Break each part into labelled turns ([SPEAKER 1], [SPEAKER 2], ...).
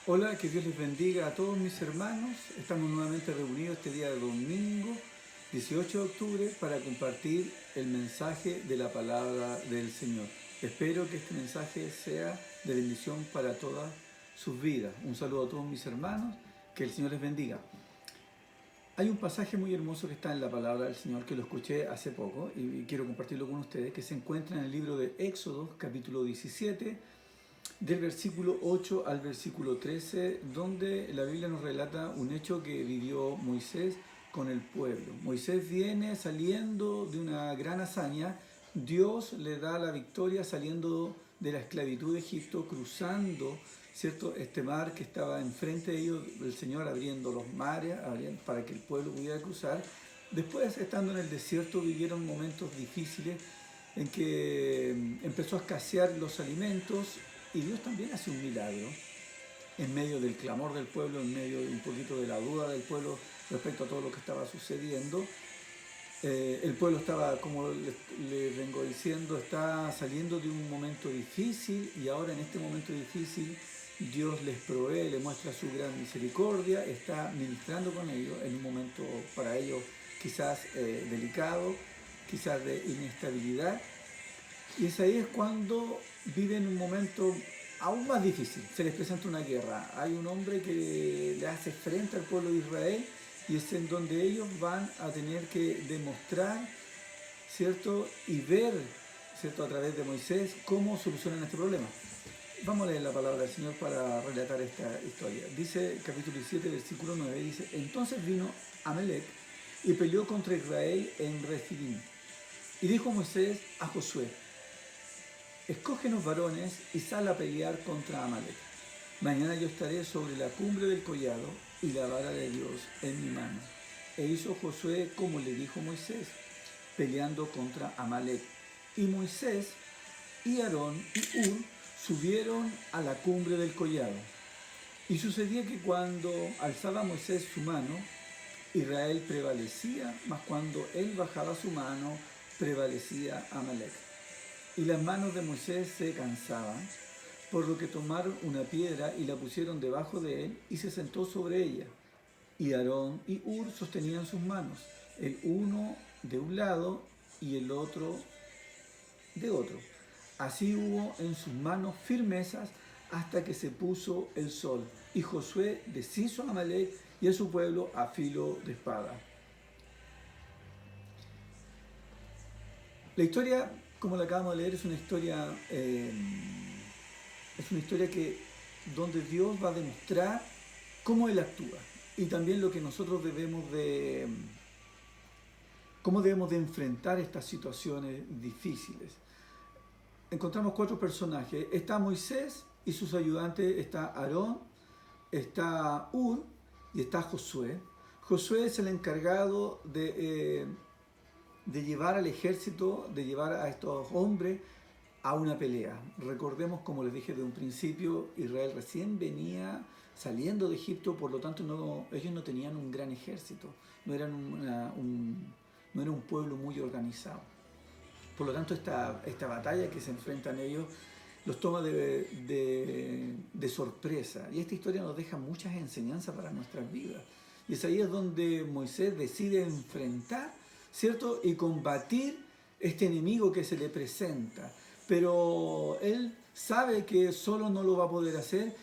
[SPEAKER 1] Hola, que Dios les bendiga a todos mis hermanos. Estamos nuevamente reunidos este día de domingo, 18 de octubre, para compartir el mensaje de la palabra del Señor. Espero que este mensaje sea de bendición para todas sus vidas. Un saludo a todos mis hermanos, que el Señor les bendiga. Hay un pasaje muy hermoso que está en la palabra del Señor, que lo escuché hace poco y quiero compartirlo con ustedes, que se encuentra en el libro de Éxodo, capítulo 17, del versículo 8 al versículo 13, donde la Biblia nos relata un hecho que vivió Moisés con el pueblo. Moisés viene saliendo de una gran hazaña, Dios le da la victoria saliendo de la esclavitud de Egipto, cruzando, ¿cierto?, este mar que estaba enfrente de ellos, el Señor abriendo los mares para que el pueblo pudiera cruzar. Después, estando en el desierto, vivieron momentos difíciles en que empezó a escasear los alimentos y Dios también hace un milagro en medio del clamor del pueblo, en medio de un poquito de la duda del pueblo respecto a todo lo que estaba sucediendo. El pueblo estaba, como le vengo diciendo, está saliendo de un momento difícil y ahora en este momento difícil Dios les provee, les muestra su gran misericordia, está ministrando con ellos en un momento para ellos quizás delicado, quizás de inestabilidad. Y es ahí es cuando viven un momento aún más difícil. Se les presenta una guerra. Hay un hombre que le hace frente al pueblo de Israel y es en donde ellos van a tener que demostrar, ¿cierto?, y ver, ¿cierto?, a través de Moisés cómo solucionan este problema. Vamos a leer la palabra del Señor para relatar esta historia. Dice capítulo 17, versículo 9, dice: Entonces vino Amalec y peleó contra Israel en Refidim. Y dijo Moisés a Josué: Escógenos varones y sal a pelear contra Amalec. Mañana yo estaré sobre la cumbre del collado y la vara de Dios en mi mano. E hizo Josué como le dijo Moisés, peleando contra Amalec. Y Moisés y Aarón y Hur subieron a la cumbre del collado. Y sucedía que cuando alzaba Moisés su mano, Israel prevalecía, mas cuando él bajaba su mano, prevalecía Amalec. Y las manos de Moisés se cansaban, por lo que tomaron una piedra y la pusieron debajo de él y se sentó sobre ella. Y Aarón y Hur sostenían sus manos, el uno de un lado y el otro de otro. Así hubo en sus manos firmezas hasta que se puso el sol. Y Josué deshizo a Amalec y a su pueblo a filo de espada. La historia, como la acabamos de leer, es una historia que donde Dios va a demostrar cómo Él actúa y también lo que nosotros cómo debemos de enfrentar estas situaciones difíciles. Encontramos cuatro personajes. Está Moisés y sus ayudantes, está Aarón, está Hur y está Josué. Josué es el encargado de llevar al ejército, de llevar a estos hombres a una pelea. Recordemos, como les dije de un principio, Israel recién venía saliendo de Egipto, por lo tanto ellos no tenían un gran ejército, no eran no era un pueblo muy organizado. Por lo tanto, esta batalla que se enfrentan ellos los toma de sorpresa. Y esta historia nos deja muchas enseñanzas para nuestras vidas. Y es ahí es donde Moisés decide enfrentar, ¿cierto?, y combatir este enemigo que se le presenta. Pero él sabe que solo no lo va a poder hacer.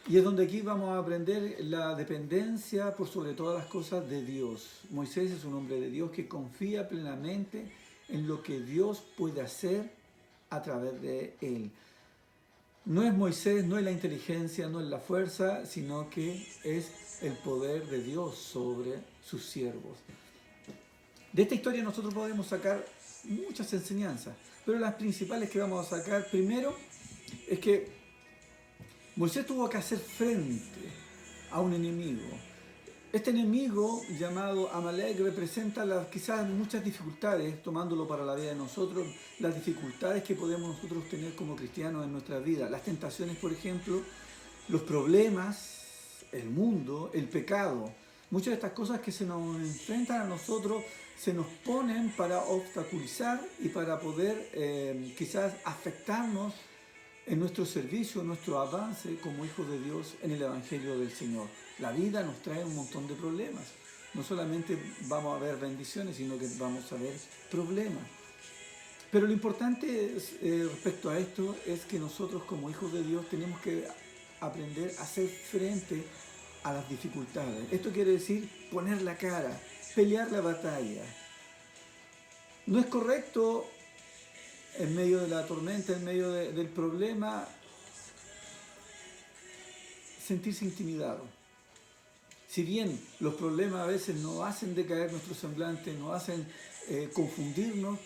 [SPEAKER 1] Y es donde aquí vamos a aprender la dependencia por sobre todas las cosas de Dios. Moisés es un hombre de Dios que confía plenamente en lo que Dios puede hacer a través de él. No es Moisés, no es la inteligencia, no es la fuerza, sino que es el poder de Dios sobre sus siervos. De esta historia nosotros podemos sacar muchas enseñanzas, pero las principales que vamos a sacar primero es que Moisés tuvo que hacer frente a un enemigo. Este enemigo llamado Amalek representa quizás muchas dificultades, tomándolo para la vida de nosotros, las dificultades que podemos nosotros tener como cristianos en nuestra vida, las tentaciones, por ejemplo, los problemas, el mundo, el pecado. Muchas de estas cosas que se nos enfrentan a nosotros se nos ponen para obstaculizar y para poder quizás afectarnos en nuestro servicio, en nuestro avance como hijos de Dios en el Evangelio del Señor. La vida nos trae un montón de problemas. No solamente vamos a ver bendiciones, sino que vamos a ver problemas. Pero lo importante respecto a esto es que nosotros como hijos de Dios tenemos que aprender a hacer frente a las dificultades. Esto quiere decir poner la cara, pelear la batalla. No es correcto en medio de la tormenta, en medio del problema, sentirse intimidado. Si bien los problemas a veces nos hacen decaer nuestro semblante, nos hacen confundirnos,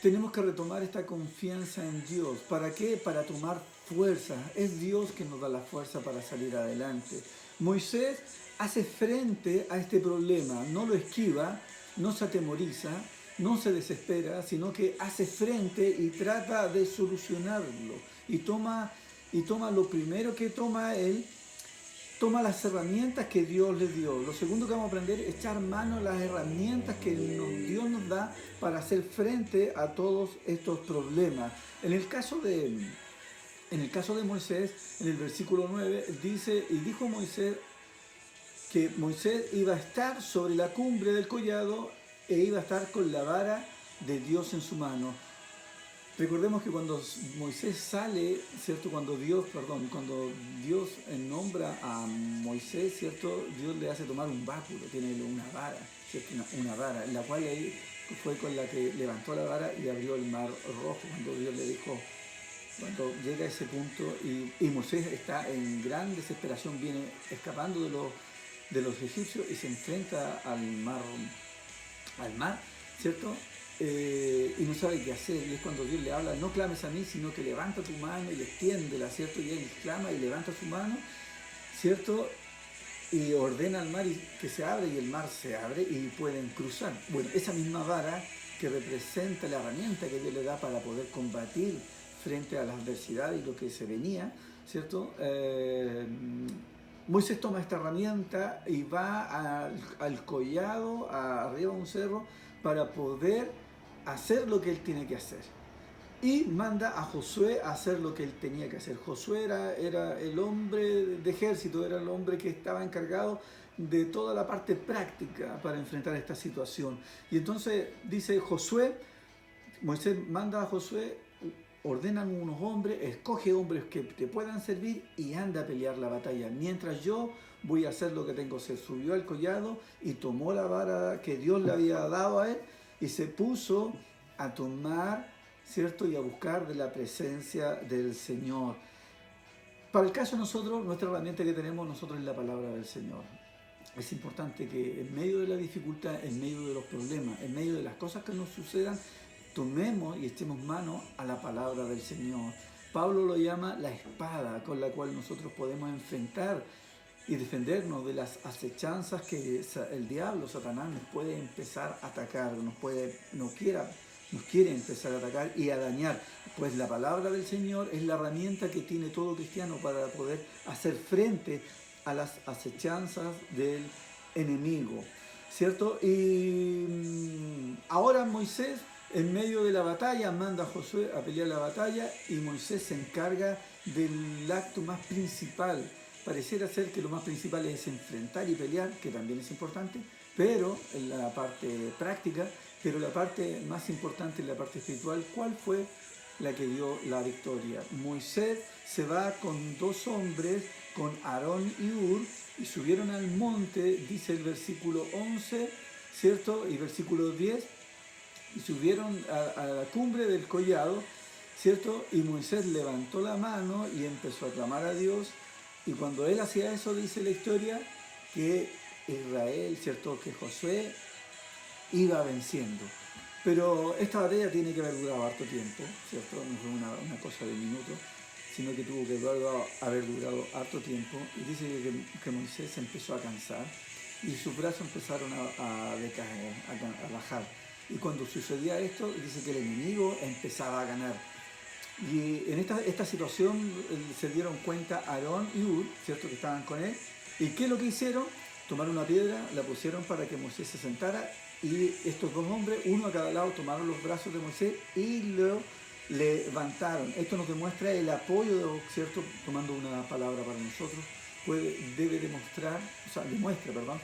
[SPEAKER 1] tenemos que retomar esta confianza en Dios. ¿Para qué? Para tomar fuerza. Es Dios que nos da la fuerza para salir adelante. Moisés hace frente a este problema, no lo esquiva, no se atemoriza, no se desespera, sino que hace frente y trata de solucionarlo. Y toma lo primero que toma él, toma las herramientas que Dios le dio. Lo segundo que vamos a aprender es echar mano a las herramientas que Dios nos da para hacer frente a todos estos problemas. En el caso de Moisés, en el versículo 9, dice, y dijo Moisés que Moisés iba a estar sobre la cumbre del collado e iba a estar con la vara de Dios en su mano. Recordemos que cuando Moisés sale, ¿cierto? Cuando Dios nombra a Moisés, ¿cierto? Dios le hace tomar un báculo, tiene una vara, ¿cierto? Una vara, la cual ahí fue con la que levantó la vara y abrió el mar rojo, cuando Dios le dijo, cuando llega a ese punto y Moisés está en gran desesperación, viene escapando de los egipcios y se enfrenta al mar, ¿cierto? Y no sabe qué hacer, y es cuando Dios le habla, no clames a mí, sino que levanta tu mano y extiéndela, ¿cierto? Y él clama y levanta su mano, ¿cierto? Y ordena al mar que se abre, y el mar se abre y pueden cruzar. Bueno, esa misma vara que representa la herramienta que Dios le da para poder combatir frente a la adversidad y lo que se venía, ¿cierto? Moisés toma esta herramienta y va al collado, arriba de un cerro, para poder hacer lo que él tiene que hacer. Y manda a Josué a hacer lo que él tenía que hacer. Josué era el hombre de ejército, era el hombre que estaba encargado de toda la parte práctica para enfrentar esta situación. Y entonces dice Moisés manda a Josué, ordenan unos hombres, escoge hombres que te puedan servir y anda a pelear la batalla. Mientras yo voy a hacer lo que tengo que hacer. Subió al collado y tomó la vara que Dios le había dado a él y se puso a tomar, ¿cierto? Y a buscar de la presencia del Señor. Para el caso de nosotros, nuestra herramienta que tenemos nosotros es la palabra del Señor. Es importante que en medio de la dificultad, en medio de los problemas, en medio de las cosas que nos sucedan, tomemos y echemos mano a la palabra del Señor. Pablo lo llama la espada con la cual nosotros podemos enfrentar y defendernos de las acechanzas que el diablo, Satanás, nos puede empezar a atacar, nos quiere empezar a atacar y a dañar. Pues la palabra del Señor es la herramienta que tiene todo cristiano para poder hacer frente a las acechanzas del enemigo, ¿cierto? Y ahora Moisés, en medio de la batalla, manda a Josué a pelear la batalla y Moisés se encarga del acto más principal. Pareciera ser que lo más principal es enfrentar y pelear, que también es importante, pero en la parte práctica, pero la parte más importante en la parte espiritual, ¿cuál fue la que dio la victoria? Moisés se va con dos hombres, con Aarón y Hur, y subieron al monte, dice el versículo 11, ¿cierto? Y versículo 10, y subieron a la cumbre del collado, ¿cierto? Y Moisés levantó la mano y empezó a clamar a Dios. Y cuando él hacía eso, dice la historia, que Israel, ¿cierto? Que Josué iba venciendo. Pero esta batalla tiene que haber durado harto tiempo, ¿cierto? No fue una cosa de minutos, sino que tuvo que haber durado harto tiempo. Y dice que Moisés empezó a cansar y sus brazos empezaron a decaer, a bajar. Y cuando sucedía esto, dice que el enemigo empezaba a ganar. Y en esta situación se dieron cuenta Aarón y Hur, ¿cierto? Que estaban con él. ¿Y qué es lo que hicieron? Tomaron una piedra, la pusieron para que Moisés se sentara y estos dos hombres, uno a cada lado, tomaron los brazos de Moisés y lo levantaron. Esto nos demuestra el apoyo, ¿cierto? Tomando una palabra para nosotros, debe demostrar, o sea, demuestra, perdón,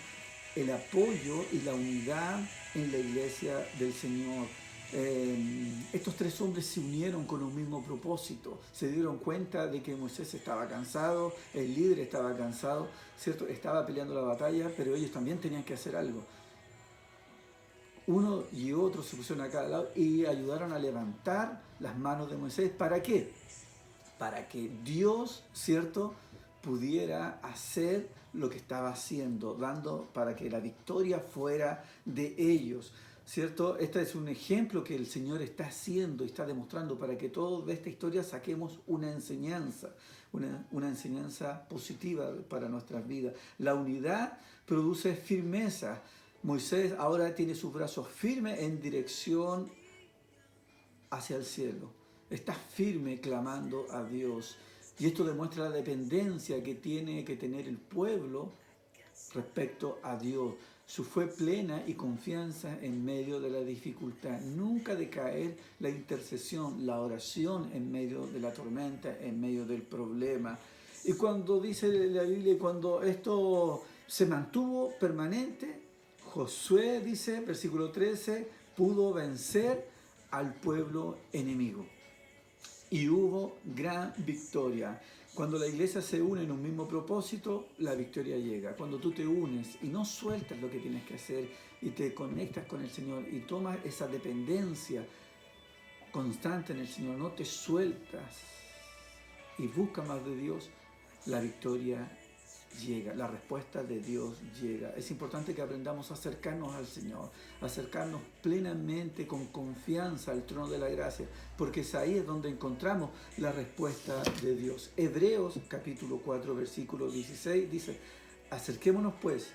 [SPEAKER 1] el apoyo y la unidad en la iglesia del Señor. Estos tres hombres se unieron con un mismo propósito, se dieron cuenta de que Moisés estaba cansado, el líder estaba cansado, ¿cierto? Estaba peleando la batalla, pero ellos también tenían que hacer algo. Uno y otro se pusieron a cada lado y ayudaron a levantar las manos de Moisés. ¿Para qué? Para que Dios, ¿cierto?, pudiera hacer lo que estaba haciendo, dando para que la victoria fuera de ellos, ¿cierto? Este es un ejemplo que el Señor está haciendo y está demostrando para que todos de esta historia saquemos una enseñanza positiva para nuestras vidas. La unidad produce firmeza. Moisés ahora tiene sus brazos firmes en dirección hacia el cielo. Está firme clamando a Dios. Y esto demuestra la dependencia que tiene que tener el pueblo respecto a Dios. Su fe plena y confianza en medio de la dificultad. Nunca decaer la intercesión, la oración en medio de la tormenta, en medio del problema. Y cuando dice la Biblia, cuando esto se mantuvo permanente, Josué dice, versículo 13, pudo vencer al pueblo enemigo. Y hubo gran victoria. Cuando la iglesia se une en un mismo propósito, la victoria llega. Cuando tú te unes y no sueltas lo que tienes que hacer y te conectas con el Señor y tomas esa dependencia constante en el Señor, no te sueltas y buscas más de Dios, la victoria llega, la respuesta de Dios llega. Es importante que aprendamos a acercarnos al Señor, acercarnos plenamente, con confianza al trono de la gracia, porque es ahí donde encontramos la respuesta de Dios. Hebreos capítulo 4, versículo 16 dice, acerquémonos pues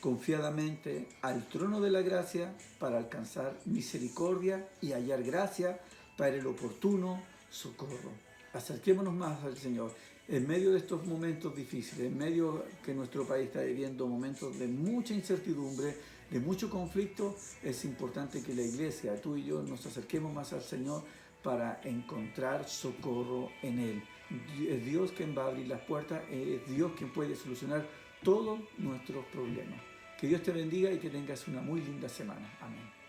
[SPEAKER 1] confiadamente al trono de la gracia para alcanzar misericordia y hallar gracia para el oportuno socorro. Acerquémonos más al Señor. En medio de estos momentos difíciles, en medio que nuestro país está viviendo momentos de mucha incertidumbre, de mucho conflicto, es importante que la iglesia, tú y yo, nos acerquemos más al Señor para encontrar socorro en Él. Es Dios quien va a abrir las puertas, es Dios quien puede solucionar todos nuestros problemas. Que Dios te bendiga y que tengas una muy linda semana. Amén.